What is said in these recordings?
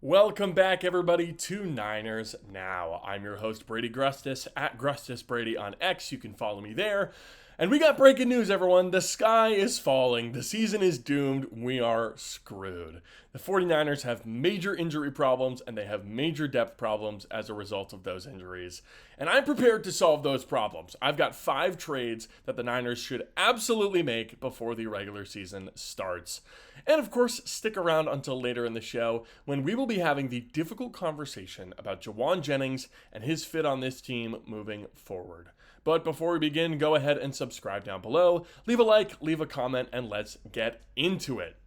Welcome back, everybody, to Niners Now. I'm your host, Brady Grustas, at Grustas Brady on X. You can follow me there. And we got breaking news, everyone. The sky is falling. The season is doomed. We are screwed. The 49ers have major injury problems, and they have major depth problems as a result of those injuries. And I'm prepared to solve those problems. I've got 5 trades that the Niners should absolutely make before the regular season starts. And of course, stick around until later in the show when we will be having the difficult conversation about Jauan Jennings and his fit on this team moving forward. But before we begin, go ahead and subscribe down below, leave a like, leave a comment, and let's get into it.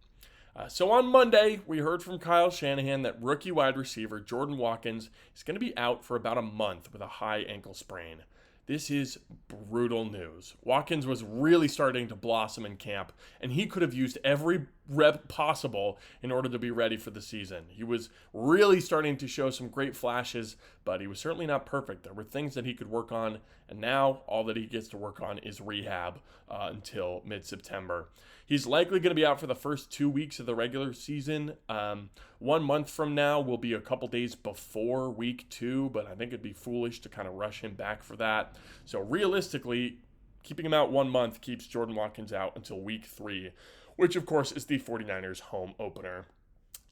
So on Monday, we heard from Kyle Shanahan that rookie wide receiver Jordan Watkins is going to be out for about a month with a high ankle sprain. This is brutal news. Watkins was really starting to blossom in camp, and he could have used every rep possible in order to be ready for the season. He was really starting to show some great flashes, but he was certainly not perfect. There were things that he could work on, and now all that he gets to work on is rehab until mid-September. He's likely going to be out for the first 2 weeks of the regular season. 1 month from now will be a couple days before week 2, but I think it'd be foolish to kind of rush him back for that. So realistically, keeping him out 1 month keeps Jordan Watkins out until week 3, which of course is the 49ers home opener.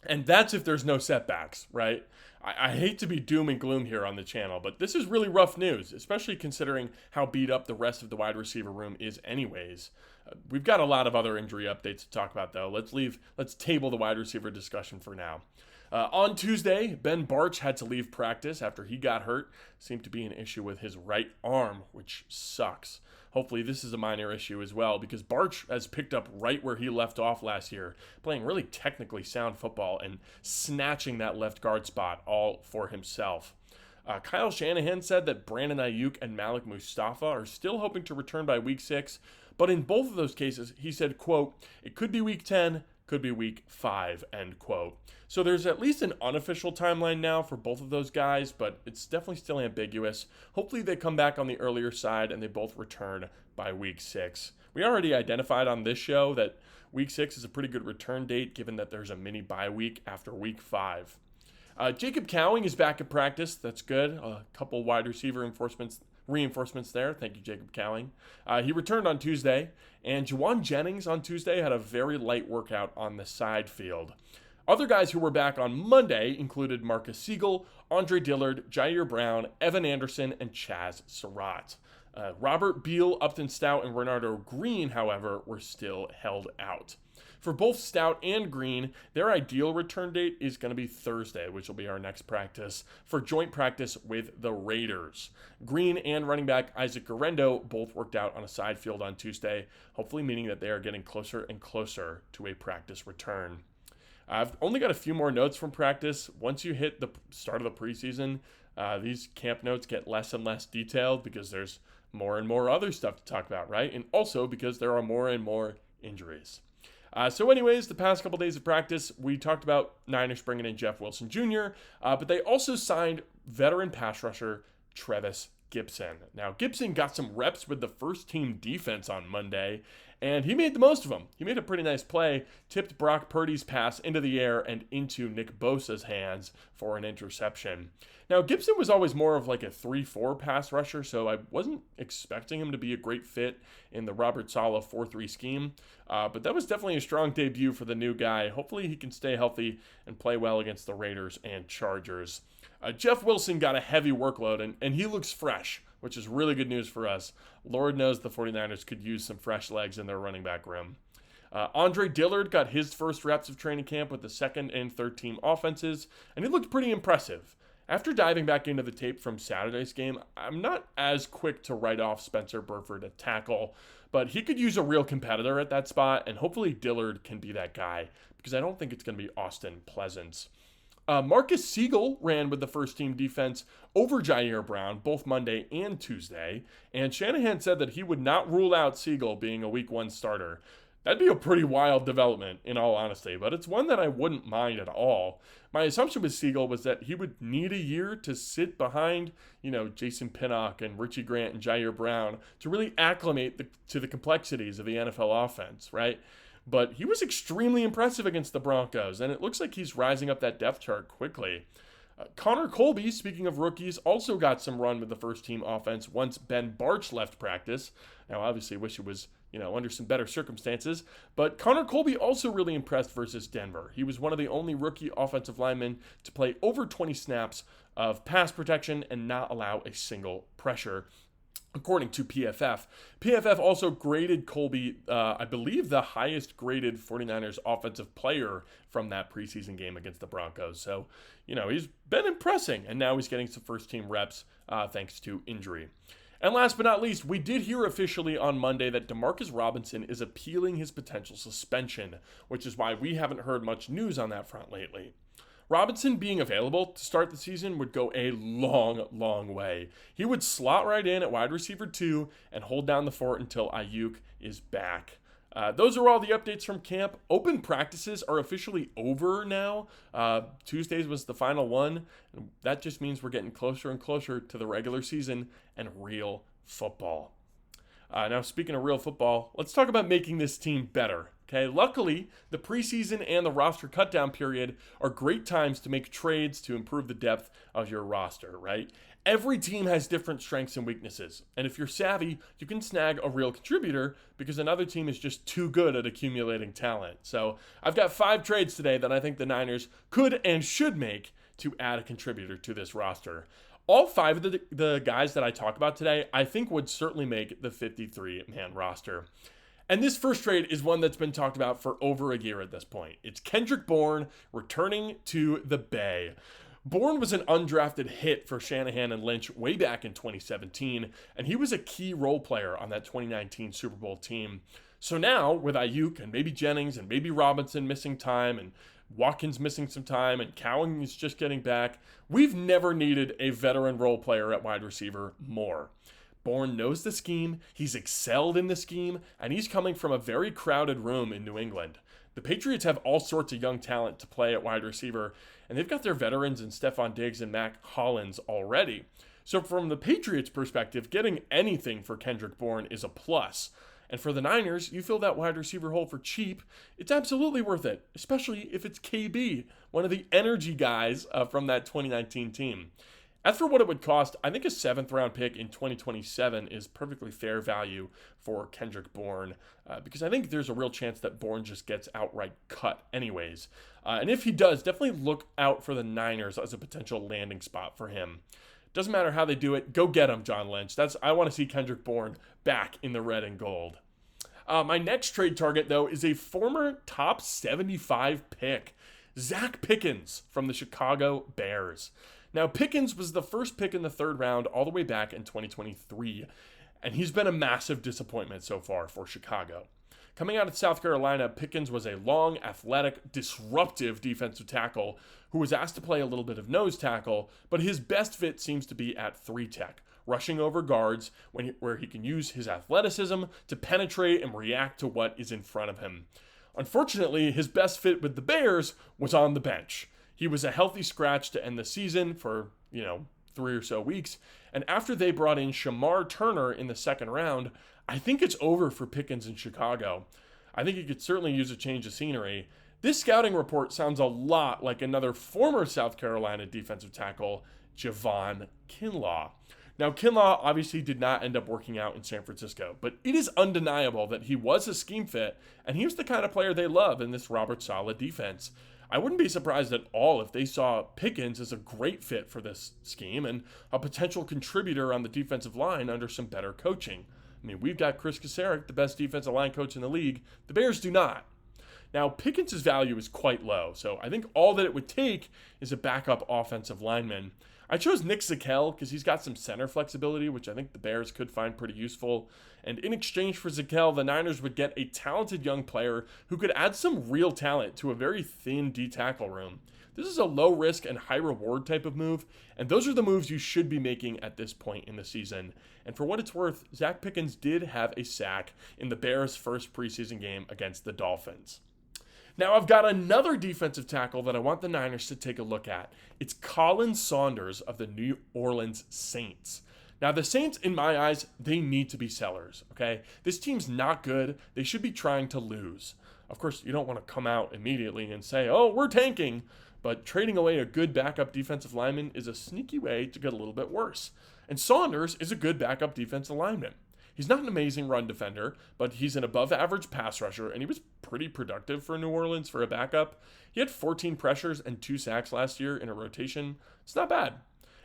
And that's if there's no setbacks, right? I hate to be doom and gloom here on the channel, but this is really rough news, especially considering how beat up the rest of the wide receiver room is anyways. We've got a lot of other injury updates to talk about, though. Let's table the wide receiver discussion for now. On Tuesday, Ben Bartch had to leave practice after he got hurt. Seemed to be an issue with his right arm, which sucks. Hopefully this is a minor issue as well, because Bartch has picked up right where he left off last year, playing really technically sound football and snatching that left guard spot all for himself. Kyle Shanahan said that Brandon Ayuk and Malik Mustafa are still hoping to return by week 6, but in both of those cases, he said, quote, "It could be week 10, could be week 5, end quote." So there's at least an unofficial timeline now for both of those guys, but it's definitely still ambiguous. Hopefully they come back on the earlier side and they both return by week 6. We already identified on this show that week 6 is a pretty good return date, given that there's a mini bye week after week 5. Jacob Cowing is back at practice. That's good. A couple wide receiver reinforcements there. Thank you, Jacob Cowing. He returned on Tuesday, and Jauan Jennings on Tuesday had a very light workout on the side field. Other guys who were back on Monday included Marcus Siegel, Andre Dillard, Jair Brown, Evan Anderson, and Chaz Surratt. Robert Beal, Upton Stout, and Bernardo Green, however, were still held out. For both Stout and Green, their ideal return date is going to be Thursday, which will be our next practice, for joint practice with the Raiders. Green and running back Isaac Guerrero both worked out on a side field on Tuesday, hopefully meaning that they are getting closer and closer to a practice return. I've only got a few more notes from practice. Once you hit the start of the preseason, these camp notes get less and less detailed because there's more and more other stuff to talk about, right? And also because there are more and more injuries. So anyways, the past couple days of practice, we talked about Niners bringing in Jeff Wilson Jr., but they also signed veteran pass rusher Trevis Gipson. Now, Gipson got some reps with the first team defense on Monday, and he made the most of them. He made a pretty nice play, tipped Brock Purdy's pass into the air and into Nick Bosa's hands for an interception. Now, Gipson was always more of like a 3-4 pass rusher, so I wasn't expecting him to be a great fit in the Robert Saleh 4-3 scheme, but that was definitely a strong debut for the new guy. Hopefully he can stay healthy and play well against the Raiders and Chargers. Jeff Wilson got a heavy workload, and he looks fresh, which is really good news for us. Lord knows the 49ers could use some fresh legs in their running back room. Andre Dillard got his first reps of training camp with the second and third team offenses, and he looked pretty impressive. After diving back into the tape from Saturday's game, I'm not as quick to write off Spencer Burford at tackle, but he could use a real competitor at that spot, and hopefully Dillard can be that guy, because I don't think it's going to be Austin Pleasance. Marcus Siegel ran with the first team defense over Jair Brown both Monday and Tuesday, and Shanahan said that he would not rule out Siegel being a week 1 starter. That'd be a pretty wild development, in all honesty, but it's one that I wouldn't mind at all. My assumption with Siegel was that he would need a year to sit behind, Jason Pinnock and Richie Grant and Jair Brown to really acclimate to the complexities of the NFL offense, right? but he was extremely impressive against the Broncos, and it looks like he's rising up that depth chart quickly. Connor Colby, speaking of rookies, also got some run with the first team offense once Ben Barch left practice. Now, obviously, wish it was, under some better circumstances, but Connor Colby also really impressed versus Denver. He was one of the only rookie offensive linemen to play over 20 snaps of pass protection and not allow a single pressure, according to PFF. PFF also graded Colby, I believe, the highest graded 49ers offensive player from that preseason game against the Broncos. So, he's been impressing, and now he's getting some first-team reps thanks to injury. And last but not least, we did hear officially on Monday that Demarcus Robinson is appealing his potential suspension, which is why we haven't heard much news on that front lately. Robinson being available to start the season would go a long, long way. He would slot right in at wide receiver 2 and hold down the fort until Ayuk is back. Those are all the updates from camp. Open practices are officially over now. Tuesdays was the final one. That just means we're getting closer and closer to the regular season and real football. Now, speaking of real football, let's talk about making this team better. Okay, luckily, the preseason and the roster cutdown period are great times to make trades to improve the depth of your roster, right? Every team has different strengths and weaknesses, and if you're savvy, you can snag a real contributor because another team is just too good at accumulating talent. So I've got 5 trades today that I think the Niners could and should make to add a contributor to this roster. All 5 of the guys that I talk about today, I think would certainly make the 53-man roster. And this first trade is one that's been talked about for over a year at this point. It's Kendrick Bourne returning to the Bay. Bourne was an undrafted hit for Shanahan and Lynch way back in 2017, and he was a key role player on that 2019 Super Bowl team. So now, with Ayuk and maybe Jennings and maybe Robinson missing time and Watkins missing some time and Cowan is just getting back, we've never needed a veteran role player at wide receiver more. Bourne knows the scheme, he's excelled in the scheme, and he's coming from a very crowded room in New England. The Patriots have all sorts of young talent to play at wide receiver, and they've got their veterans in Stephon Diggs and Mac Hollins already. So from the Patriots' perspective, getting anything for Kendrick Bourne is a plus. And for the Niners, you fill that wide receiver hole for cheap, it's absolutely worth it, especially if it's KB, one of the energy guys from that 2019 team. As for what it would cost, I think a 7th-round pick in 2027 is perfectly fair value for Kendrick Bourne because I think there's a real chance that Bourne just gets outright cut anyways. And if he does, definitely look out for the Niners as a potential landing spot for him. Doesn't matter how they do it, go get him, John Lynch. I want to see Kendrick Bourne back in the red and gold. My next trade target, though, is a former top 75 pick, Zach Pickens from the Chicago Bears. Now, Pickens was the first pick in the 3rd round all the way back in 2023, and he's been a massive disappointment so far for Chicago. Coming out of South Carolina, Pickens was a long, athletic, disruptive defensive tackle who was asked to play a little bit of nose tackle, but his best fit seems to be at 3-tech, rushing over guards where he can use his athleticism to penetrate and react to what is in front of him. Unfortunately, his best fit with the Bears was on the bench. He was a healthy scratch to end the season for, 3 or so weeks. And after they brought in Shamar Turner in the 2nd round, I think it's over for Pickens in Chicago. I think he could certainly use a change of scenery. This scouting report sounds a lot like another former South Carolina defensive tackle, Jauan Kinlaw. Now, Kinlaw obviously did not end up working out in San Francisco, but it is undeniable that he was a scheme fit, and he was the kind of player they love in this Robert Saleh defense. I wouldn't be surprised at all if they saw Pickens as a great fit for this scheme and a potential contributor on the defensive line under some better coaching. I mean, we've got Chris Kasarik, the best defensive line coach in the league. The Bears do not. Now, Pickens' value is quite low, so I think all that it would take is a backup offensive lineman. I chose Nick Zakelj because he's got some center flexibility, which I think the Bears could find pretty useful. And in exchange for Zakelj, the Niners would get a talented young player who could add some real talent to a very thin D-tackle room. This is a low-risk and high-reward type of move, and those are the moves you should be making at this point in the season. And for what it's worth, Zach Pickens did have a sack in the Bears' first preseason game against the Dolphins. Now, I've got another defensive tackle that I want the Niners to take a look at. It's Colin Saunders of the New Orleans Saints. Now, the Saints, in my eyes, they need to be sellers, okay? This team's not good. They should be trying to lose. Of course, you don't want to come out immediately and say, oh, we're tanking. But trading away a good backup defensive lineman is a sneaky way to get a little bit worse. And Saunders is a good backup defensive lineman. He's not an amazing run defender, but he's an above average pass rusher, and he was pretty productive for New Orleans for a backup. He had 14 pressures and 2 sacks last year in a rotation. It's not bad.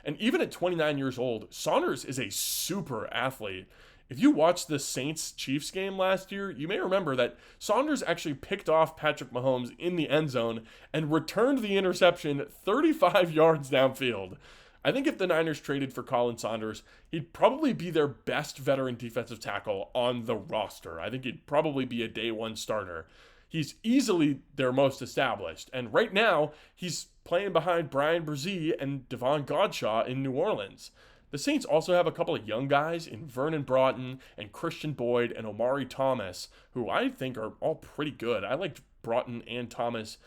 And even at 29 years old, Saunders is a super athlete. If you watched the Saints-Chiefs game last year, you may remember that Saunders actually picked off Patrick Mahomes in the end zone and returned the interception 35 yards downfield. I think if the Niners traded for Colin Saunders, he'd probably be their best veteran defensive tackle on the roster. I think he'd probably be a day one starter. He's easily their most established, and right now, he's playing behind Brian Brzee and Devon Godshaw in New Orleans. The Saints also have a couple of young guys in Vernon Broughton and Christian Boyd and Omari Thomas, who I think are all pretty good. I liked Broughton and Thomas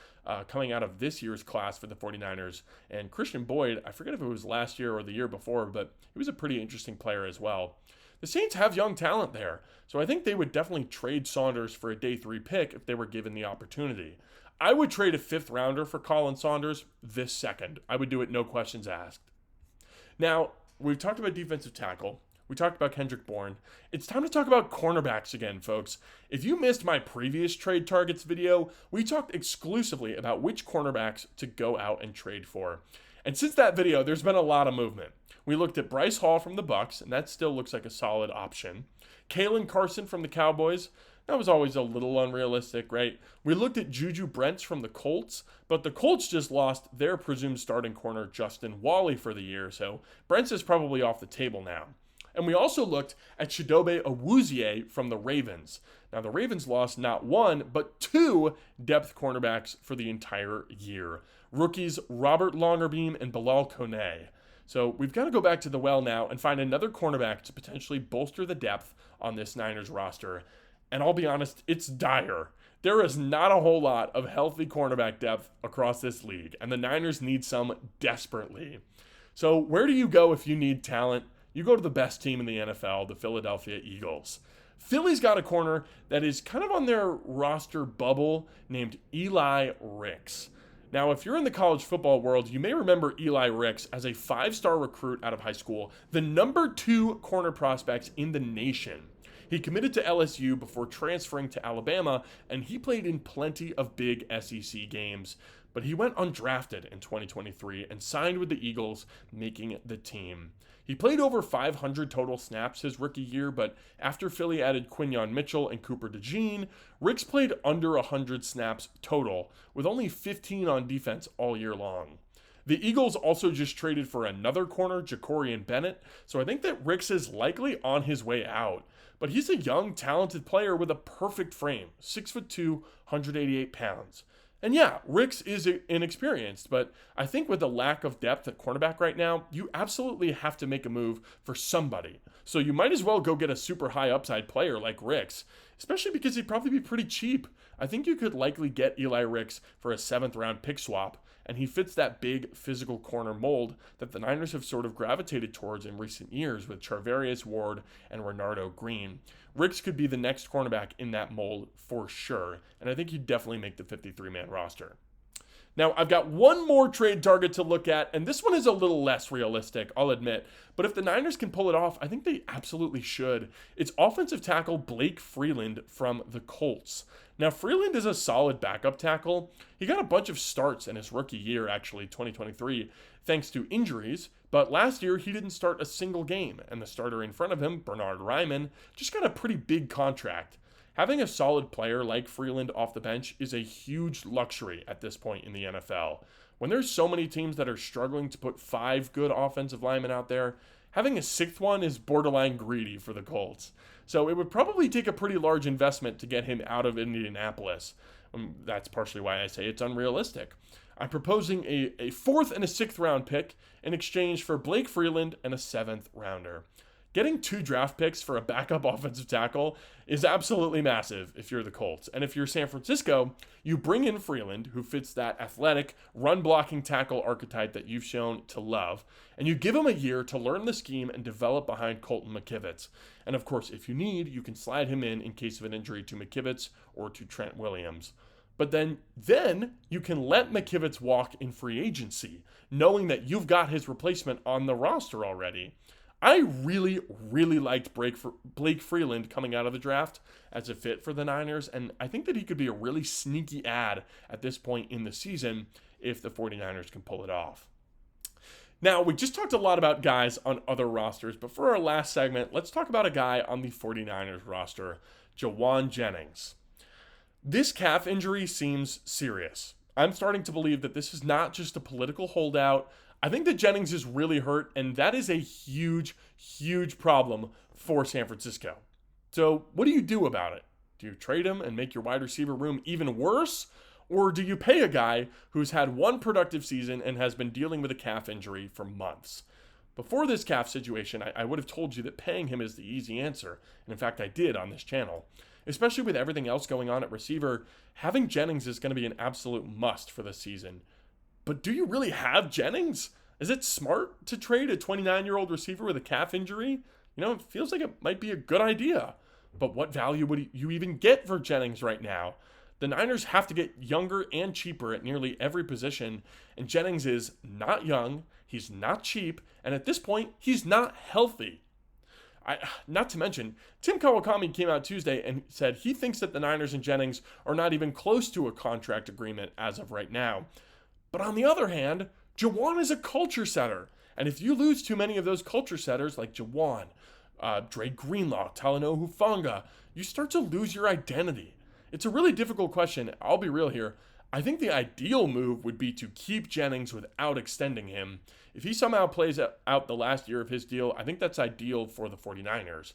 coming out of this year's class for the 49ers. And Christian Boyd, I forget if it was last year or the year before, but he was a pretty interesting player as well. The Saints have young talent there, so I think they would definitely trade Saunders for a day 3 pick if they were given the opportunity. I would trade a 5th rounder for Colin Saunders this second. I would do it, no questions asked. Now, we've talked about defensive tackle. We talked about Kendrick Bourne. It's time to talk about cornerbacks again, folks. If you missed my previous trade targets video, we talked exclusively about which cornerbacks to go out and trade for. And since that video, there's been a lot of movement. We looked at Bryce Hall from the Bucs, and that still looks like a solid option. Kalen Carson from the Cowboys. That was always a little unrealistic, right? We looked at Juju Brents from the Colts, but the Colts just lost their presumed starting corner, Justin Wally, for the year, so Brents is probably off the table now. And we also looked at Chidobe Awuzie from the Ravens. Now, the Ravens lost not 1, but 2 depth cornerbacks for the entire year. Rookies Robert Longerbeam and Bilal Kone. So we've got to go back to the well now and find another cornerback to potentially bolster the depth on this Niners roster. And I'll be honest, it's dire. There is not a whole lot of healthy cornerback depth across this league, and the Niners need some desperately. So where do you go if you need talent? You go to the best team in the NFL, the Philadelphia Eagles. Philly's got a corner that is kind of on their roster bubble named Eli Ricks. Now, if you're in the college football world, you may remember Eli Ricks as a 5-star recruit out of high school, the number 2 corner prospect in the nation. He committed to LSU before transferring to Alabama, and he played in plenty of big SEC games. But he went undrafted in 2023 and signed with the Eagles, making the team. He played over 500 total snaps his rookie year, but after Philly added Quinyon Mitchell and Cooper DeJean, Ricks played under 100 snaps total, with only 15 on defense all year long. The Eagles also just traded for another corner, Jacorian Bennett, so I think that Ricks is likely on his way out. But he's a young, talented player with a perfect frame, 6'2", 188 pounds. And yeah, Ricks is inexperienced, but I think with the lack of depth at cornerback right now, you absolutely have to make a move for somebody. So you might as well go get a super high upside player like Ricks, especially because he'd probably be pretty cheap. I think you could likely get Eli Ricks for a 7th round pick swap, and he fits that big physical corner mold that the Niners have sort of gravitated towards in recent years with Charvarius Ward and Renardo Green. Ricks could be the next cornerback in that mold for sure, and I think he'd definitely make the 53-man roster. Now, I've got one more trade target to look at, and this one is a little less realistic, I'll admit. But if the Niners can pull it off, I think they absolutely should. It's offensive tackle Blake Freeland from the Colts. Now, Freeland is a solid backup tackle. He got a bunch of starts in his rookie year, actually, 2023, thanks to injuries. But last year, he didn't start a single game, and the starter in front of him, Bernard Ryman, just got a pretty big contract. Having a solid player like Freeland off the bench is a huge luxury at this point in the NFL. When there's so many teams that are struggling to put 5 good offensive linemen out there, having a 6th one is borderline greedy for the Colts. So it would probably take a pretty large investment to get him out of Indianapolis. That's partially why I say it's unrealistic. I'm proposing a 4th and a 6th round pick in exchange for Blake Freeland and a 7th rounder. Getting 2 draft picks for a backup offensive tackle is absolutely massive if you're the Colts. And if you're San Francisco, you bring in Freeland, who fits that athletic, run-blocking tackle archetype that you've shown to love, and you give him a year to learn the scheme and develop behind Colton McKivitz. And of course, if you need, you can slide him in case of an injury to McKivitz or to Trent Williams. But then you can let McKivitz walk in free agency, knowing that you've got his replacement on the roster already. I really, really liked Blake Freeland coming out of the draft as a fit for the Niners, and I think that he could be a really sneaky ad at this point in the season if the 49ers can pull it off. Now, we just talked a lot about guys on other rosters, but for our last segment, let's talk about a guy on the 49ers roster, Jauan Jennings. This calf injury seems serious. I'm starting to believe that this is not just a political holdout. I think that Jennings is really hurt, and that is a huge, huge problem for San Francisco. So what do you do about it? Do you trade him and make your wide receiver room even worse? Or do you pay a guy who's had one productive season and has been dealing with a calf injury for months? Before this calf situation, I would have told you that paying him is the easy answer. And in fact, I did on this channel. Especially with everything else going on at receiver, having Jennings is going to be an absolute must for the season. But do you really have Jennings? Is it smart to trade a 29-year-old receiver with a calf injury? It feels like it might be a good idea. But what value would you even get for Jennings right now? The Niners have to get younger and cheaper at nearly every position, and Jennings is not young, he's not cheap, and at this point, he's not healthy. Not to mention, Tim Kawakami came out Tuesday and said he thinks that the Niners and Jennings are not even close to a contract agreement as of right now. But on the other hand, Jauan is a culture setter. And if you lose too many of those culture setters like Jauan, Dre Greenlaw, Talanoa Hufanga, you start to lose your identity. It's a really difficult question. I'll be real here. I think the ideal move would be to keep Jennings without extending him. If he somehow plays out the last year of his deal, I think that's ideal for the 49ers.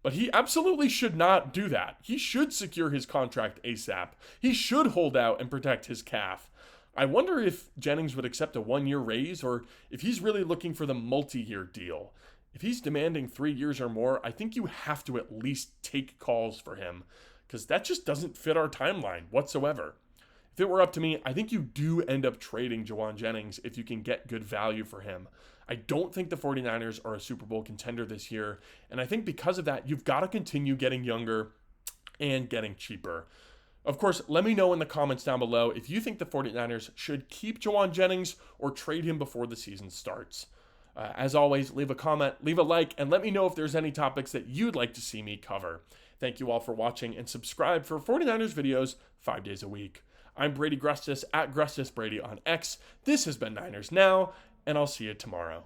But he absolutely should not do that. He should secure his contract ASAP. He should hold out and protect his calf. I wonder if Jennings would accept a 1-year raise or if he's really looking for the multi-year deal. If he's demanding 3 years or more, I think you have to at least take calls for him because that just doesn't fit our timeline whatsoever. If it were up to me, I think you do end up trading Jauan Jennings if you can get good value for him. I don't think the 49ers are a Super Bowl contender this year, and I think because of that, you've got to continue getting younger and getting cheaper. Of course, let me know in the comments down below if you think the 49ers should keep Jauan Jennings or trade him before the season starts. As always, leave a comment, leave a like, and let me know if there's any topics that you'd like to see me cover. Thank you all for watching, and subscribe for 49ers videos 5 days a week. I'm Brady Grustas at GrustasBrady on X. This has been Niners Now, and I'll see you tomorrow.